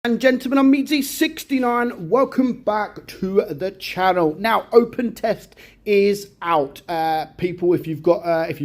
And gentlemen, I'm meadsy69. Welcome back to the channel. Now, open test is out. People, if you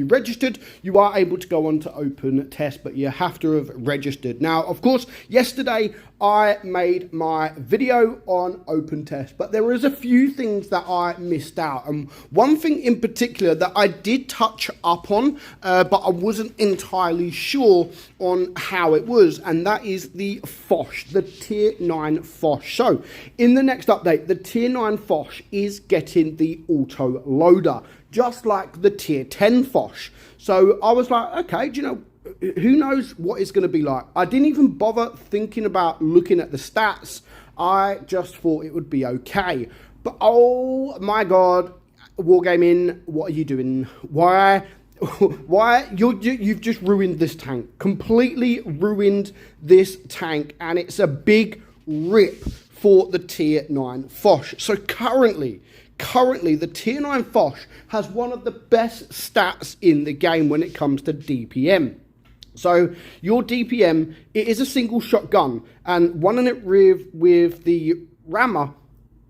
registered, you are able to go on to open test, but you have to have registered. Now, of course, yesterday I made my video on open test, but there was a few things that I missed out. And one thing in particular that I did touch up on, but I wasn't entirely sure on how it was, and that is the FOCH, the Tier 9 FOCH. So, in the next update, the Tier 9 FOCH is getting the auto loader, just like the Tier 10 FOCH. So, I was like, okay, do you know, who knows what it's going to be like? I didn't even bother thinking about looking at the stats. I just thought it would be okay. But oh my God, Wargaming, what are you doing? Why you've just ruined this tank, completely ruined this tank, and it's a big rip for the Tier 9 FOCH. So currently the Tier 9 FOCH has one of the best stats in the game when it comes to DPM. So your DPM, it is a single shot gun, and running it with the rammer,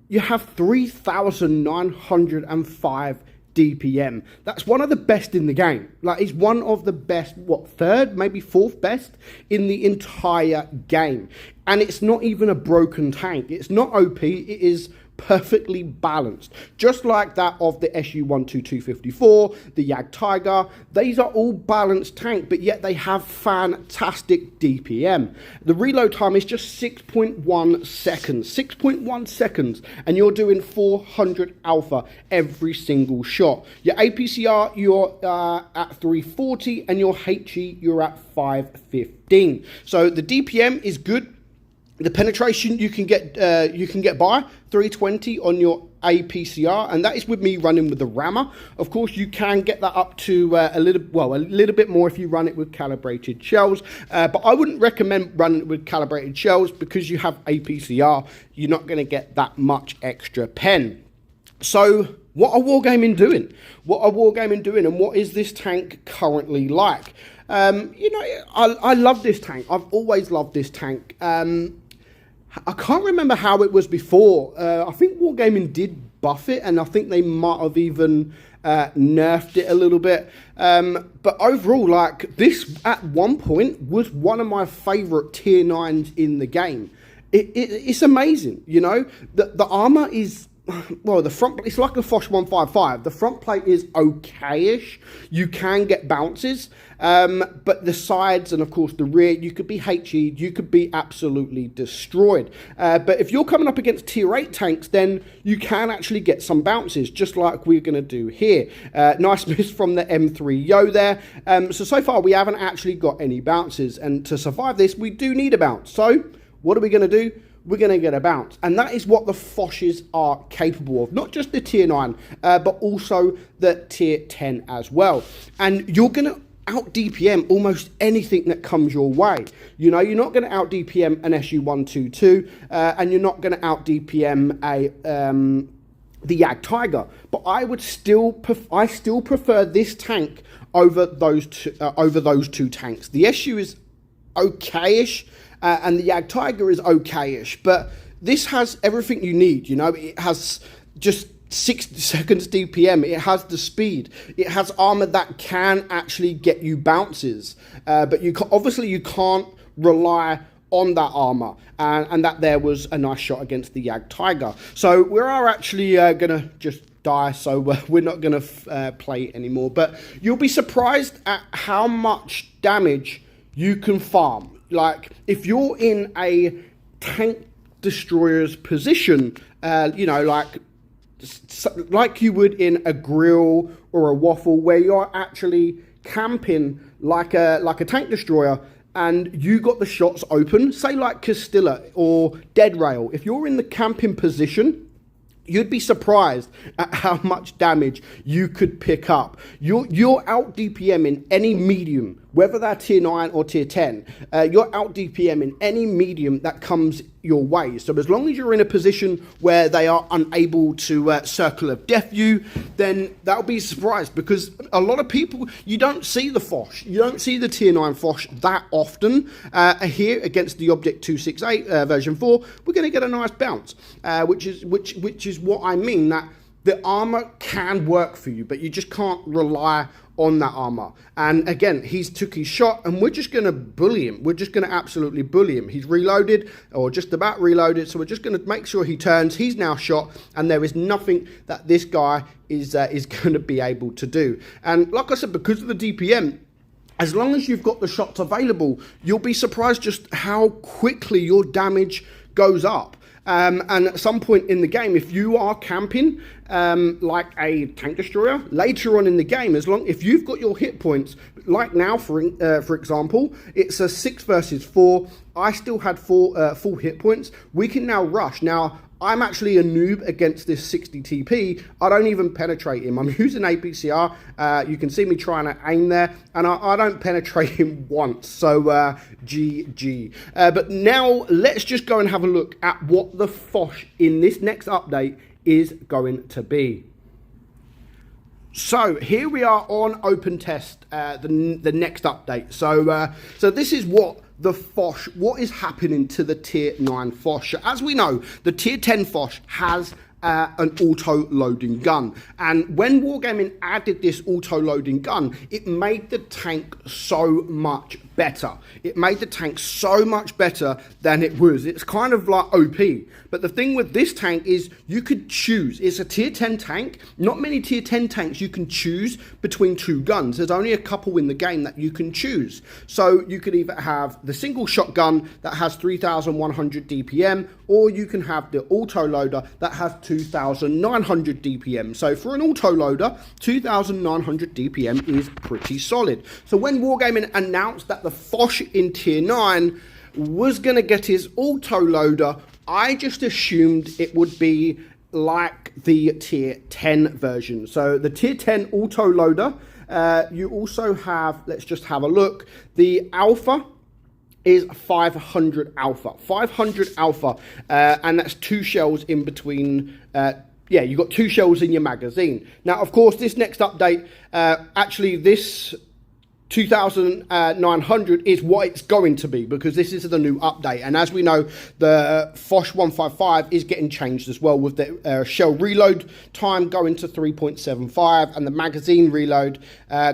you have 3,905 DPM. That's one of the best in the game. Like, it's one of the best, what, third, maybe fourth best in the entire game. And it's not even a broken tank. It's not OP, it is perfectly balanced, just like that of the SU-12254, the Jagdtiger. These are all balanced tank, but yet they have fantastic DPM. The reload time is just 6.1 seconds, 6.1 seconds, and you're doing 400 alpha every single shot. Your APCR, you're at 340, and your HE, you're at 515. So the DPM is good. The penetration you can get by 320 on your APCR, and that is with me running with the rammer. Of course, you can get that up to a little bit more if you run it with calibrated shells. But I wouldn't recommend running it with calibrated shells because you have APCR. You're not going to get that much extra pen. So, what are Wargaming doing? What are Wargaming doing, and what is this tank currently like? You know, I love this tank. I've always loved this tank. I can't remember how it was before. I think Wargaming did buff it, and I think they might have even nerfed it a little bit. But overall, like, this at one point was one of my favorite Tier 9s in the game. It's amazing, you know. The armor is, well, the front, it's like a FOCH 155. The front plate is okayish. You can get bounces, but the sides and, of course, the rear, you could be HE'd, you could be absolutely destroyed. But if you're coming up against Tier 8 tanks, then you can actually get some bounces, just like we're going to do here. Nice miss from the M3 Yo there. So far, we haven't actually got any bounces, and to survive this, we do need a bounce. So what are we going to do? We're going to get a bounce. And that is what the FOCHs are capable of. Not just the Tier 9, but also the Tier 10 as well. And you're going to out DPM almost anything that comes your way. You know, you're not going to out DPM an SU-122, and you're not going to out DPM the Jagdtiger. But I still prefer this tank over those two tanks. The SU is okayish, and the Jagdtiger is okayish, but this has everything you need. You know, it has just 60 seconds DPM, it has the speed, it has armor that can actually get you bounces, but obviously you can't rely on that armor, and that there was a nice shot against the Jagdtiger. So we are actually gonna just die, so we're not gonna play anymore, but you'll be surprised at how much damage you can farm. Like, if you're in a tank destroyer's position, you know, like you would in a grill or a waffle, where you're actually camping like a tank destroyer, and you got the shots open, say like Castilla or Dead Rail. If you're in the camping position, you'd be surprised at how much damage you could pick up. You're out DPM in any medium whether they're tier 9 or tier 10, you're out DPM in any medium that comes your way. So as long as you're in a position where they are unable to circle of death you, then that'll be a surprise, because a lot of people, you don't see the FOCH, you don't see the tier 9 FOCH that often. Here against the Object 268 version 4, we're going to get a nice bounce, which is what I mean, that the armor can work for you, but you just can't rely on that armor. And again, he's took his shot, and we're just going to bully him. We're just going to absolutely bully him. He's reloaded, or just about reloaded, so we're just going to make sure he turns. He's now shot, and there is nothing that this guy is going to be able to do. And like I said, because of the DPM, as long as you've got the shots available, you'll be surprised just how quickly your damage goes up. And at some point in the game, if you are camping like a tank destroyer, later on in the game, if you've got your hit points, like now, for example, it's a 6 versus 4. I still had full hit points. We can now rush. Now, I'm actually a noob against this 60 TP. I don't even penetrate him. I'm using APCR. You can see me trying to aim there, and I don't penetrate him once. So GG. But now let's just go and have a look at what the FOCH in this next update is going to be. So here we are on open test, the next update. So this is what the FOCH, what is happening to the tier 9 FOCH. As we know, the tier 10 FOCH has an auto-loading gun, and when Wargaming added this auto-loading gun, it made the tank so much better. It made the tank so much better than it was. It's kind of like OP. But the thing with this tank is you could choose. It's a tier 10 tank. Not many tier 10 tanks you can choose between two guns. There's only a couple in the game that you can choose. So you could either have the single shotgun that has 3,100 DPM, or you can have the auto-loader that has 2,900 DPM. So for an auto-loader, 2,900 DPM is pretty solid. So when Wargaming announced that the FOCH in tier 9 was going to get his auto-loader, I just assumed it would be like the tier 10 version. So the tier 10 auto-loader, you also have, let's just have a look, the alpha is 500 alpha. 500 alpha, and that's 2 shells in between. Yeah, you've got 2 shells in your magazine. Now, of course, this next update, actually this 2,900 is what it's going to be, because this is the new update. And as we know, the FOCH 155 is getting changed as well, with the shell reload time going to 3.75 and the magazine reload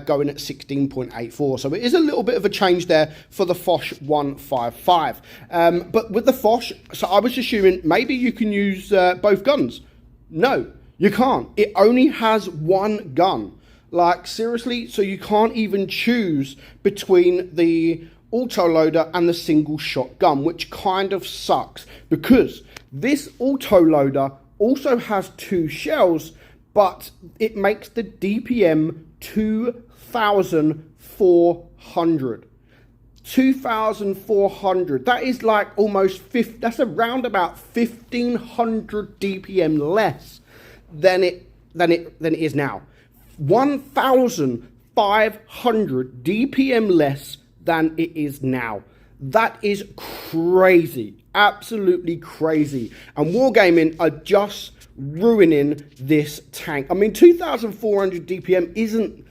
going at 16.84. So it is a little bit of a change there for the FOCH 155. But with the FOCH, so I was assuming maybe you can use both guns. No, you can't. It only has one gun. Like, seriously, so you can't even choose between the autoloader and the single shotgun, which kind of sucks, because this autoloader also has 2 shells, but it makes the DPM 2,400. 2,400. That is like almost that's around about 1,500 DPM less than it is now. 1,500 DPM less than it is now. That is crazy, absolutely crazy. And Wargaming are just ruining this tank. I mean, 2,400 DPM isn't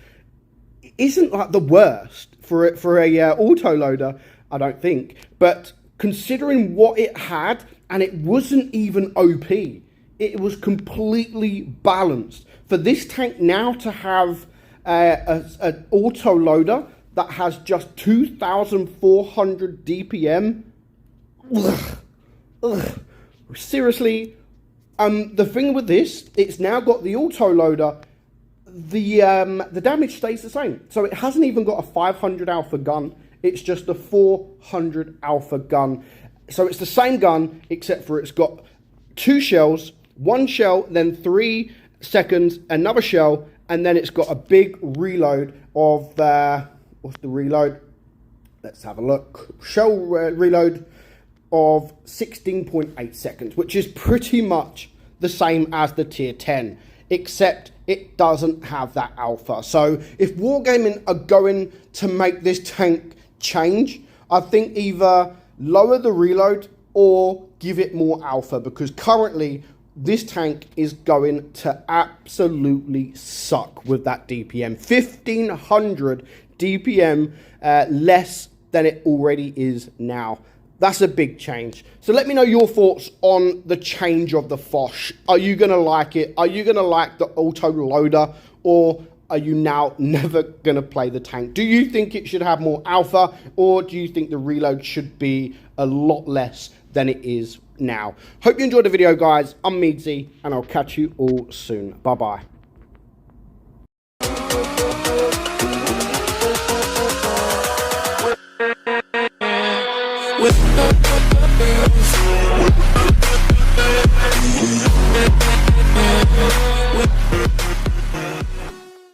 like the worst for a autoloader, I don't think. But considering what it had, and it wasn't even OP, it was completely balanced. For this tank now to have an autoloader that has just 2,400 DPM, seriously. The thing with this, it's now got the autoloader. The damage stays the same. So it hasn't even got a 500 alpha gun. It's just a 400 alpha gun. So it's the same gun, except for it's got 2 shells, 1 shell, then 3 seconds, another shell, and then it's got a big reload of what's the reload? Let's have a look. Shell reload of 16.8 seconds, which is pretty much the same as the tier 10, except it doesn't have that alpha. So if Wargaming are going to make this tank change, I think either lower the reload or give it more alpha, because currently this tank is going to absolutely suck with that DPM. 1500 DPM less than it already is now. That's a big change. So let me know your thoughts on the change of the FOCH. Are you going to like it? Are you going to like the auto loader? Or are you now never going to play the tank? Do you think it should have more alpha? Or do you think the reload should be a lot less than it is now? Hope you enjoyed the video, guys. I'm Meadsy, and I'll catch you all soon. Bye-bye.